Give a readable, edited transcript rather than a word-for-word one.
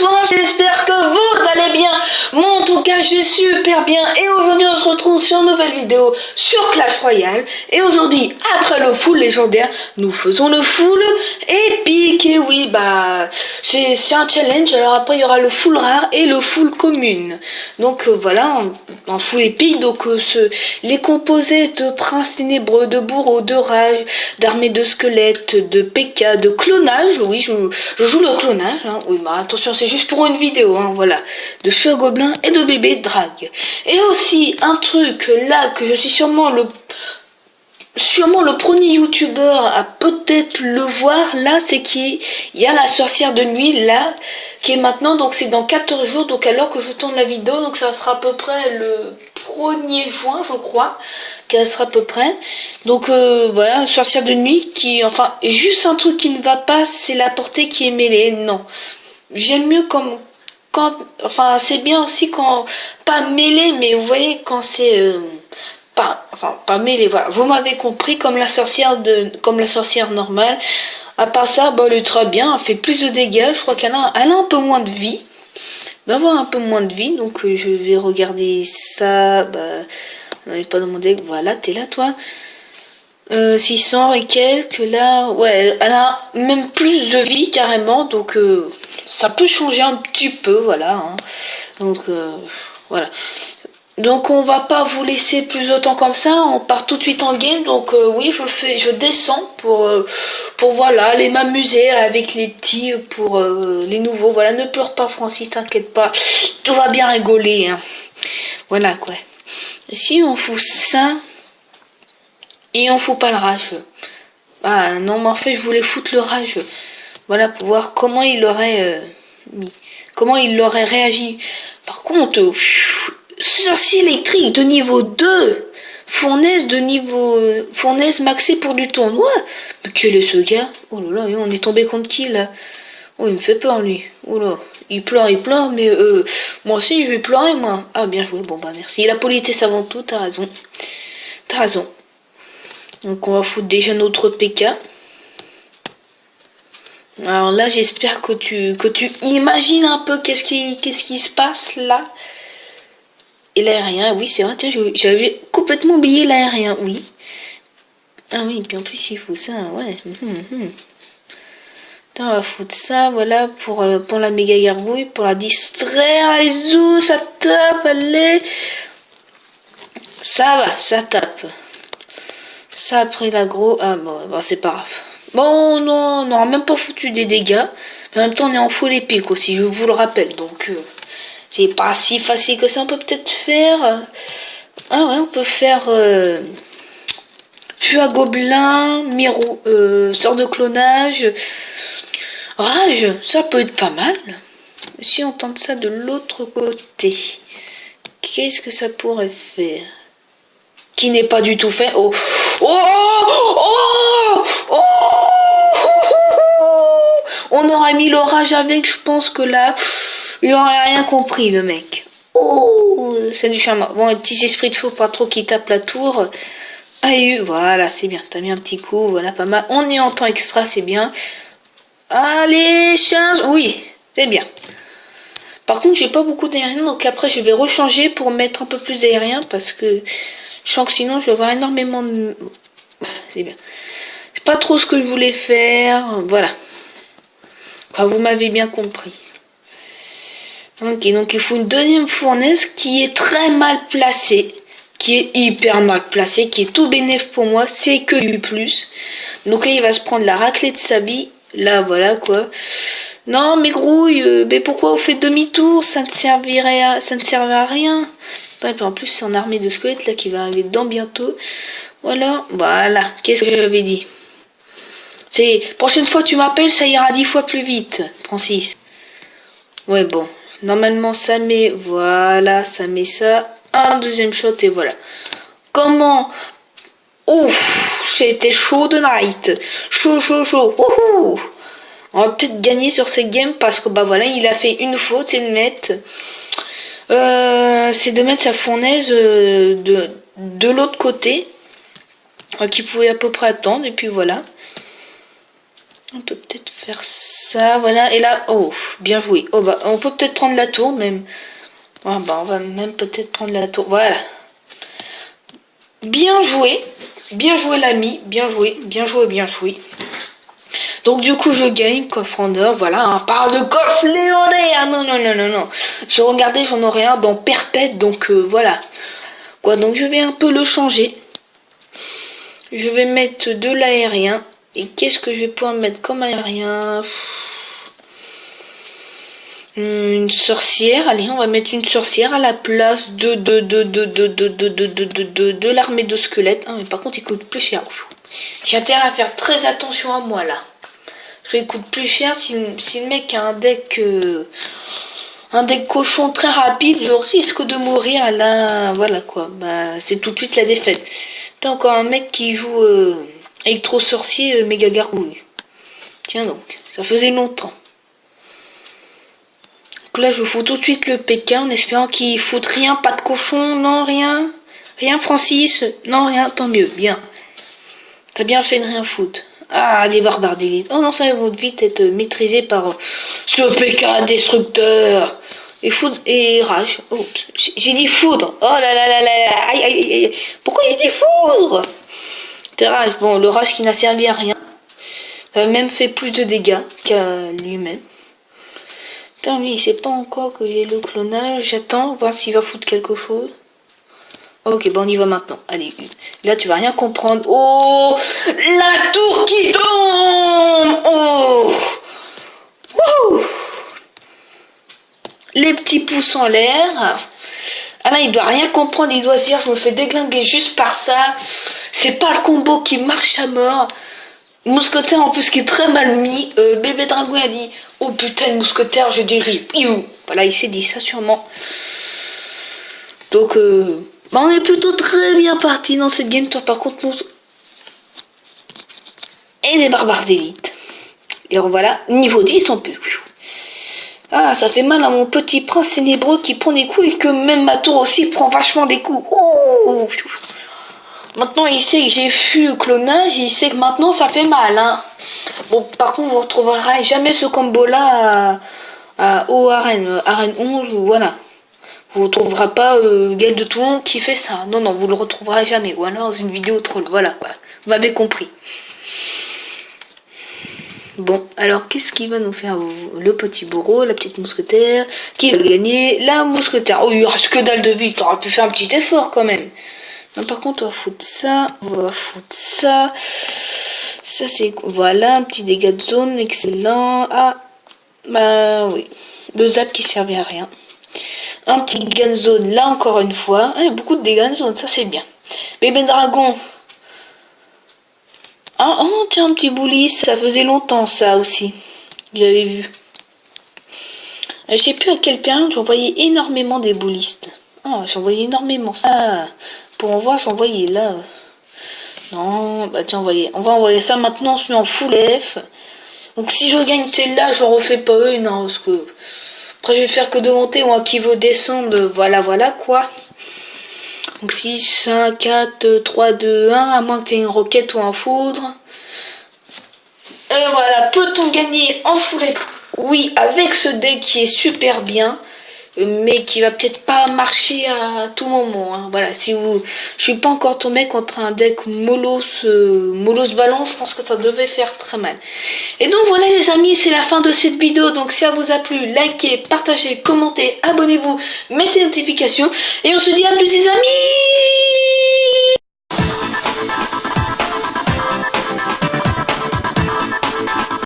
bonsoir, j'espère que vous allez bien. Moi en tout cas je vais super bien et aujourd'hui on se retrouve sur une nouvelle vidéo sur Clash Royale. Et aujourd'hui, après le full légendaire, nous faisons le full épique. Et oui, bah c'est un challenge. Alors après il y aura le full rare et le full commune. Donc voilà, en full épique, donc les composés de prince ténébreux, de bourreau, de rage, d'armée de squelettes, de PK, de clonage. Oui, je joue le clonage, hein. Oui, bah attention, c'est juste pour une vidéo, hein, voilà. De feu gobelin et de bébé drague. Et aussi, un truc, là, que je suis sûrement le premier youtubeur à peut-être le voir, là, c'est qu'il y a la sorcière de nuit, là, qui est maintenant, donc c'est dans 14 jours, donc à l'heure que je tourne la vidéo, donc ça sera à peu près le 1er juin, je crois, qu'elle sera à peu près. Donc voilà, sorcière de nuit qui, enfin, juste un truc qui ne va pas, c'est la portée qui est mêlée, non. J'aime mieux comme quand, enfin, c'est bien aussi quand, pas mêlée, mais vous voyez, quand c'est pas mêlée, voilà. Vous m'avez compris, comme la sorcière normale. À part ça, bah, elle est très bien, elle fait plus de dégâts, je crois elle a un peu moins de vie. D'avoir un peu moins de vie, donc je vais regarder ça, bah, on n'avait pas demandé, voilà, t'es là toi. 600 et quelques, là, ouais, elle a même plus de vie carrément, donc ça peut changer un petit peu, voilà, hein. Donc voilà. Donc on va pas vous laisser plus autant comme ça, on part tout de suite en game. Donc oui, je descends pour voilà, aller m'amuser avec les petits, pour les nouveaux. Voilà, ne pleure pas Francis, t'inquiète pas, tout va bien rigoler, hein. Voilà quoi. Et si on fout ça et on fout pas le rage. Ah non, mais en fait je voulais foutre le rage. Voilà, pour voir comment il aurait comment il aurait réagi. Par contre, sorcier électrique de niveau 2, fournaise maxée pour du tournoi. Mais quel est ce gars? Oh là là, on est tombé contre qui là? Oh, il me fait peur lui. Oh là, il pleure, mais moi aussi je vais pleurer moi. Ah bien joué, bon bah merci. La politesse avant tout, t'as raison. T'as raison. Donc on va foutre déjà notre PK. Alors là j'espère que tu imagines un peu qu'est-ce qui se passe là. Et l'aérien, oui c'est vrai, tiens, j'avais complètement oublié l'aérien, oui. Ah oui, puis en plus il faut ça, ouais. Attends, on va foutre ça, voilà, pour la méga gargouille, pour la distraire. Allez, zou, ça tape, allez. Ça va, ça tape. Ça après l'agro, ah bon, c'est pas grave. Bon, non, on n'aura même pas foutu des dégâts. Mais en même temps, on est en full épique aussi, je vous le rappelle, donc... c'est pas si facile que ça. On peut peut-être faire... ah ouais, on peut faire... feu à gobelin, sort de clonage, rage, ça peut être pas mal. Si on tente ça de l'autre côté, qu'est-ce que ça pourrait faire? Qui n'est pas du tout fait. Oh, oh, oh, oh, on aurait mis l'orage avec, je pense que là... il aurait rien compris, le mec. Oh, c'est du charme. Bon, les petits esprits de feu, pas trop qui tapent la tour. Allez, voilà, c'est bien. T'as mis un petit coup, voilà, pas mal. On est en temps extra, c'est bien. Allez, charge. Oui, c'est bien. Par contre, j'ai pas beaucoup d'aérien, donc après, je vais rechanger pour mettre un peu plus d'aérien, parce que je sens que sinon, je vais avoir énormément de... c'est bien. C'est pas trop ce que je voulais faire. Voilà. Enfin, vous m'avez bien compris. Ok, donc il faut une deuxième fournaise qui est très mal placée, qui est hyper mal placée, qui est tout bénéf pour moi, c'est que du plus. Donc là, il va se prendre la raclée de sa vie. Là, voilà quoi. Non, mais grouille, mais pourquoi vous faites demi-tour? Ça ne servait à rien. Ouais, en plus, c'est en armée de squelettes là qui va arriver dedans bientôt. Voilà, qu'est-ce que j'avais dit? C'est, prochaine fois tu m'appelles, ça ira 10 fois plus vite, Francis. Ouais, bon. Normalement, ça met, voilà, ça met ça. Un deuxième shot et voilà. Comment? Ouf, c'était chaud de night. Chaud. Ouhou. On va peut-être gagner sur cette game parce que, bah voilà, il a fait une faute, c'est de mettre sa fournaise de l'autre côté. Qu'il pouvait à peu près attendre et puis voilà. On peut peut-être faire ça, voilà. Et là, oh, bien joué. Oh bah, on peut peut-être prendre la tour même. Ah bah, on va même peut-être prendre la tour. Voilà. Bien joué l'ami. Bien joué, bien joué, bien joué. Donc du coup, je gagne coffre en or. Voilà, on parle de coffre léonais. Non, non, non, non, non. Je regardais, j'en aurais un dans perpète. Donc voilà. Quoi, donc je vais un peu le changer. Je vais mettre de l'aérien. Et qu'est-ce que je vais pouvoir mettre comme aérien? Une sorcière. Allez, on va mettre une sorcière à la place de l'armée de squelettes. Ah, mais par contre, il coûte plus cher. J'ai intérêt à faire très attention à moi, là. Parce qu'il coûte plus cher si le mec a un deck cochon très rapide, je risque de mourir là. Voilà, quoi. Bah, c'est tout de suite la défaite. T'as encore un mec qui joue... électro-sorcier méga gargouille. Tiens donc, ça faisait longtemps. Donc là, je fous tout de suite le Pékin en espérant qu'il foute rien, pas de cochon, non, rien. Rien, Francis, non, rien, tant mieux, bien. T'as bien fait de rien foutre. Ah, des barbares d'élite. Oh non, ça va vite être maîtrisé par ce Pékin destructeur. Et foudre et rage. Oh, j'ai dit foudre. Oh là là là là. Aïe aïe aïe. Pourquoi j'ai dit foudre? Rage. Bon, le rage qui n'a servi à rien. Ça a même fait plus de dégâts qu'à lui-même. Putain, lui, il sait pas encore que j'ai le clonage. J'attends, voir s'il va foutre quelque chose. Ok, bon, on y va maintenant. Allez, là, tu vas rien comprendre. Oh, la tour qui tombe. Oh, wouh. Les petits pouces en l'air. Ah là, il doit rien comprendre. Il doit se dire, je me fais déglinguer juste par ça. C'est pas le combo qui marche à mort. Mousquetaire en plus qui est très mal mis. Bébé Dragon a dit, oh putain, mousquetaire, je dérive. Voilà, il s'est dit ça sûrement. Donc, bah on est plutôt très bien parti dans cette game. Toi, par contre, nous... Et les barbares d'élite. Et voilà, niveau 10 en plus. Ah, ça fait mal à mon petit prince ténébreux qui prend des coups et que même ma tour aussi prend vachement des coups. Oh. Maintenant, il sait que j'ai fui le clonage, il sait que maintenant ça fait mal. Hein. Bon, par contre, vous ne retrouverez jamais ce combo-là au arène 11, voilà. Vous ne retrouverez pas Gaël de Toulon qui fait ça. Non, non, vous le retrouverez jamais. Ou alors dans une vidéo troll, voilà. Vous m'avez compris. Bon, alors qu'est-ce qu'il va nous faire? Le petit bourreau, la petite mousquetaire, qui va gagner? La mousquetaire. Oh, il reste que dalle de vie, t'aurais pu faire un petit effort quand même. Non, par contre, on va foutre ça, on va foutre ça. Ça, c'est... Voilà, un petit dégât de zone, excellent. Ah, bah oui. Le zap qui servait à rien. Un petit dégât de zone, là encore une fois. Ah, il y a beaucoup de dégâts de zone, ça c'est bien. Bébé Dragon. Ah, oh, tiens, un petit boulis, ça faisait longtemps ça aussi. J'avais vu. Je sais plus à quelle période j'envoyais énormément des boulistes. Ah, j'envoyais énormément ça. Pour en voir, j'envoyais là. Non, bah tiens, on va envoyer ça maintenant, on se met en full F. Donc si je gagne celle-là, j'en refais pas une, hein, parce que après je vais faire que de monter, moi qui veux descendre, voilà, voilà quoi. Donc 6, 5, 4, 3, 2, 1, à moins que tu aies une roquette ou un foudre. Et voilà, peut-on gagner en full F? Oui, avec ce deck qui est super bien. Mais qui va peut-être pas marcher à tout moment. Hein. Voilà, si vous, je suis pas encore tombé contre un deck Molos ballon, je pense que ça devait faire très mal. Et donc voilà les amis, c'est la fin de cette vidéo. Donc si elle vous a plu, likez, partagez, commentez, abonnez-vous, mettez une notification et on se dit à plus les amis.